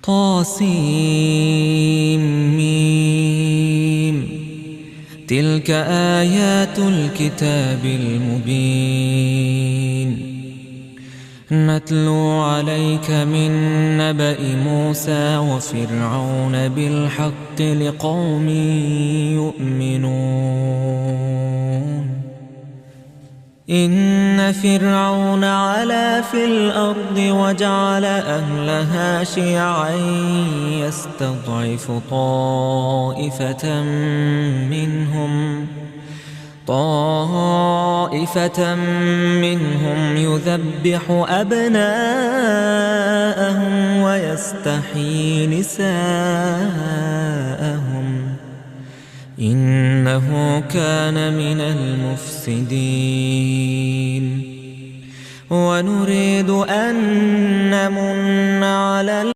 طاسيم. تلك آيات الكتاب المبين. نتلو عليك من نبأ موسى وفرعون بالحق لقوم يؤمنون. إن فرعون علا في الأرض وجعل أهلها شيعا يستضعف طائفة منهم يذبح أبناءهم ويستحيي نساءهم إنه كان من المفسدين. ونريد أن نمن على